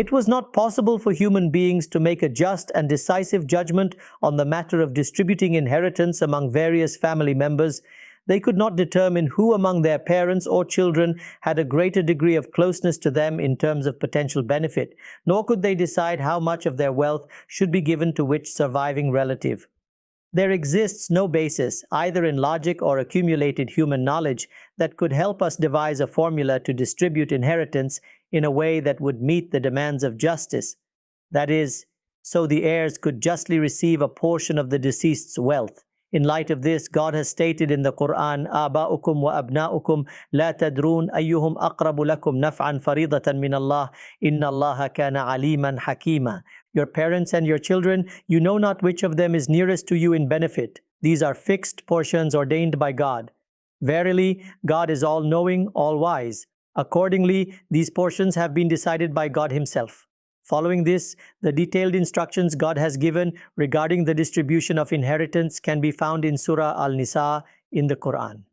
It was not possible for human beings to make a just and decisive judgment on the matter of distributing inheritance among various family members. They could not determine who among their parents or children had a greater degree of closeness to them in terms of potential benefit, nor could they decide how much of their wealth should be given to which surviving relative. There exists no basis, either in logic or accumulated human knowledge, that could help us devise a formula to distribute inheritance in a way that would meet the demands of justice. That is, so the heirs could justly receive a portion of the deceased's wealth. In light of this, God has stated in the Quran, آباؤكم وأبناؤكم لا تدرون أيهم أقرب لكم نفعا فريضة من الله إن الله كان عليما حكيما. Your parents and your children, you know not which of them is nearest to you in benefit. These are fixed portions ordained by God. Verily, God is all-knowing, all-wise. Accordingly, these portions have been decided by God Himself. Following this, the detailed instructions God has given regarding the distribution of inheritance can be found in Surah Al-Nisa in the Quran.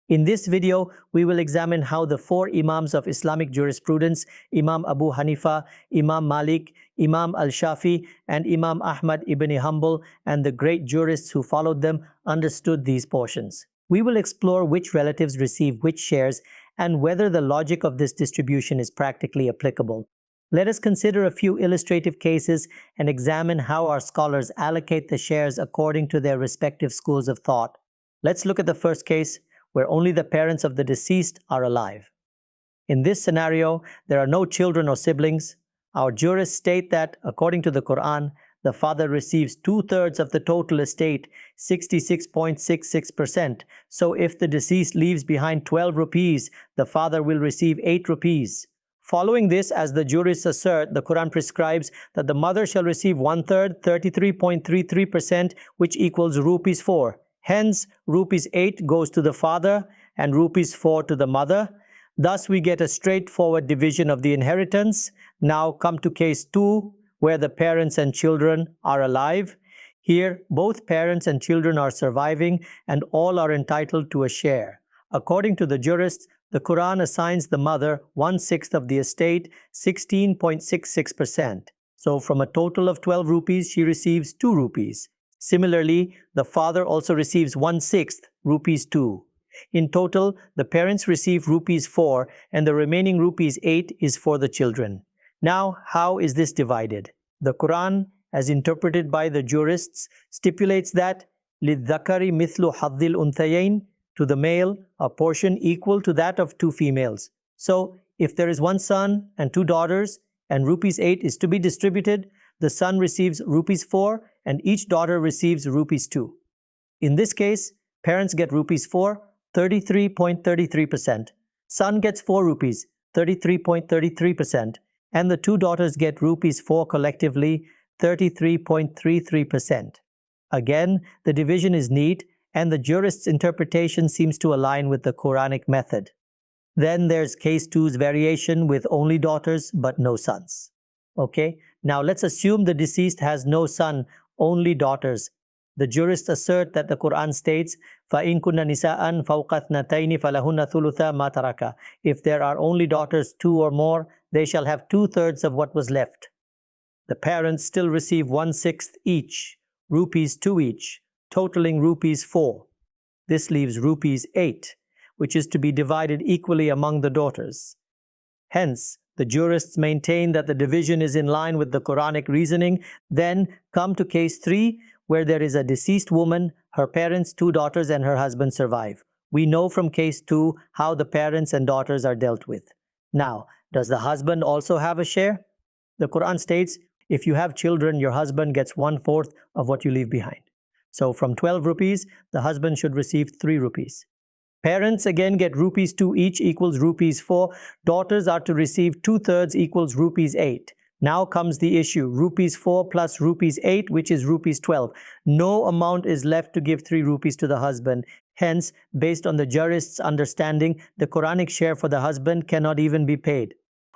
In this video, we will examine how the four Imams of Islamic jurisprudence, Imam Abu Hanifa, Imam Malik, Imam Al-Shafi, and Imam Ahmad ibn Hanbal, and the great jurists who followed them, understood these portions. We will explore which relatives receive which shares and whether the logic of this distribution is practically applicable. Let us consider a few illustrative cases and examine how our scholars allocate the shares according to their respective schools of thought. Let's look at the first case, where only the parents of the deceased are alive. In this scenario, there are no children or siblings. Our jurists state that, according to the Quran, the father receives 2/3 of the total estate, 66.66%. So if the deceased leaves behind 12 rupees, the father will receive 8 rupees. Following this, as the jurists assert, the Quran prescribes that the mother shall receive 1/3, 33.33%, which equals rupees 4. Hence, rupees 8 goes to the father and rupees 4 to the mother. Thus, we get a straightforward division of the inheritance. Now come to case 2, where the parents and children are alive. Here, both parents and children are surviving and all are entitled to a share. According to the jurists, the Quran assigns the mother 1/6 of the estate, 16.66%. So from a total of 12 rupees, she receives 2 rupees. Similarly, the father also receives 1/6, rupees 2. In total, the parents receive rupees 4 and the remaining rupees 8 is for the children. Now, how is this divided? The Quran, as interpreted by the jurists, stipulates that لِلذَّكَرِ مِثْلُ حَظِّ الْأُنْثَيَيْنِ, to the male, a portion equal to that of 2 females. So, if there is 1 son and 2 daughters, and rupees 8 is to be distributed, the son receives rupees 4 and each daughter receives rupees 2. In this case, parents get rupees 4, 33.33%. Son gets 4 rupees, 33.33%. And the 2 daughters get rupees 4 collectively, 33.33%. Again, the division is neat, and the jurist's interpretation seems to align with the Quranic method. Then there's case 2's variation with only daughters but no sons. Okay, now let's assume the deceased has no son, only daughters. The jurists assert that the Quran states, فَإِن كُنَّ نِسَاءً فَوْقَ اثْنَتَيْنِ فَلَهُنَّ ثُلُثَا مَا تَرَكَ. If there are only daughters 2 or more, they shall have 2/3 of what was left. The parents still receive 1/6 each, rupees 2 each, totaling rupees 4. This leaves rupees 8, which is to be divided equally among the daughters. Hence, the jurists maintain that the division is in line with the Quranic reasoning. Then come to case 3, where there is a deceased woman, her parents, 2 daughters, and her husband survive. We know from case 2 how the parents and daughters are dealt with. Now, does the husband also have a share? The Quran states, if you have children, your husband gets 1/4 of what you leave behind. So from 12 rupees, the husband should receive 3 rupees. Parents again get rupees 2 each equals rupees 4. Daughters are to receive 2/3 equals rupees 8. Now comes the issue, rupees 4 plus rupees 8, which is rupees 12. No amount is left to give 3 rupees to the husband. Hence, based on the jurist's understanding, the Quranic share for the husband cannot even be paid.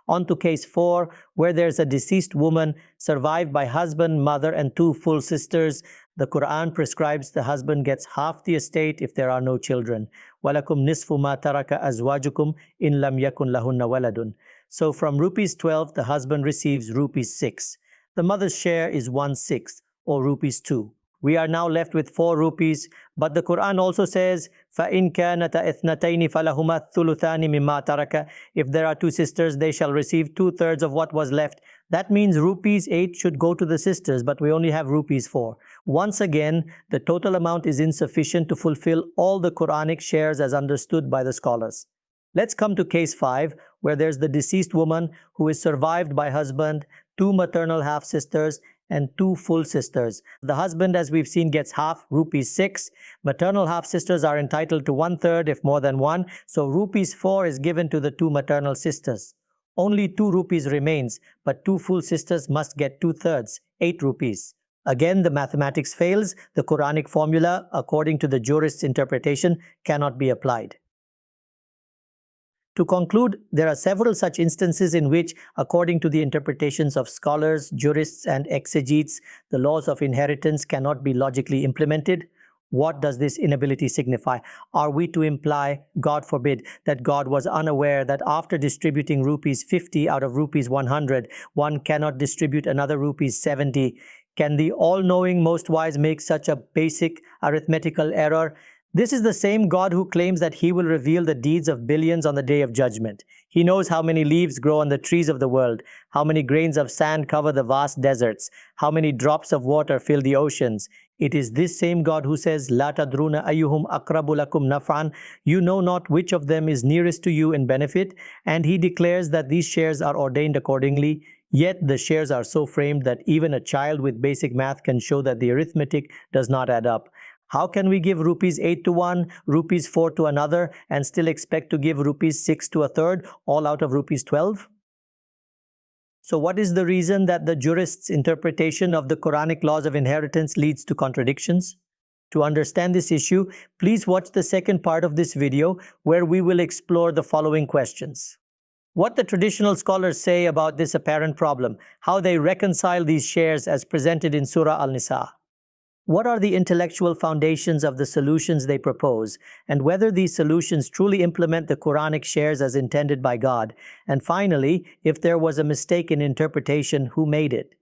On to case 4, where there's a deceased woman survived by husband, mother, and 2 full sisters. The Quran prescribes the husband gets half the estate if there are no children. وَلَكُمْ نِصْفُ مَا تَرَكَ أَزْوَاجُكُمْ إِن لَمْ يَكُنْ لَهُنَّ وَلَدٌ. So from rupees 12, the husband receives rupees 6. The mother's share is 1/6 or rupees 2. We are now left with 4 rupees, but the Quran also says, فَإِن كَانَتَا إِثْنَتَيْنِ فَلَهُمَا الثُّلُثَانِ مِمَّا تَرَكَ. If there are 2 sisters, they shall receive 2/3 of what was left. That means rupees 8 should go to the sisters, but we only have rupees 4. Once again, the total amount is insufficient to fulfill all the Quranic shares as understood by the scholars. Let's come to case 5, where there's the deceased woman who is survived by husband, 2 maternal half-sisters, and 2 full sisters. The husband, as we've seen, gets half, rupees 6. Maternal half-sisters are entitled to 1/3 if more than one, so rupees 4 is given to the 2 maternal sisters. Only 2 rupees remains, but 2 full sisters must get 2/3, 8 rupees. Again, the mathematics fails. The Quranic formula, according to the jurist's interpretation, cannot be applied. To conclude, there are several such instances in which, according to the interpretations of scholars, jurists, and exegetes, the laws of inheritance cannot be logically implemented. What does this inability signify? Are we to imply, God forbid, that God was unaware that after distributing rupees 50 out of rupees 100, one cannot distribute another rupees 70? Can the all-knowing Most Wise make such a basic arithmetical error? This is the same God who claims that He will reveal the deeds of billions on the Day of Judgment. He knows how many leaves grow on the trees of the world, how many grains of sand cover the vast deserts, how many drops of water fill the oceans. It is this same God who says, "La tadruna ayyuhum aqrabu lakum naf'an." You know not which of them is nearest to you in benefit, and He declares that these shares are ordained accordingly. Yet the shares are so framed that even a child with basic math can show that the arithmetic does not add up. How can we give rupees 8 to one, rupees 4 to another, and still expect to give rupees 6 to a third, all out of rupees 12? So what is the reason that the jurist's interpretation of the Quranic laws of inheritance leads to contradictions? To understand this issue, please watch the second part of this video, where we will explore the following questions. What the traditional scholars say about this apparent problem, how they reconcile these shares as presented in Surah Al-Nisa. What are the intellectual foundations of the solutions they propose, and whether these solutions truly implement the Quranic shares as intended by God? And finally, if there was a mistake in interpretation, who made it?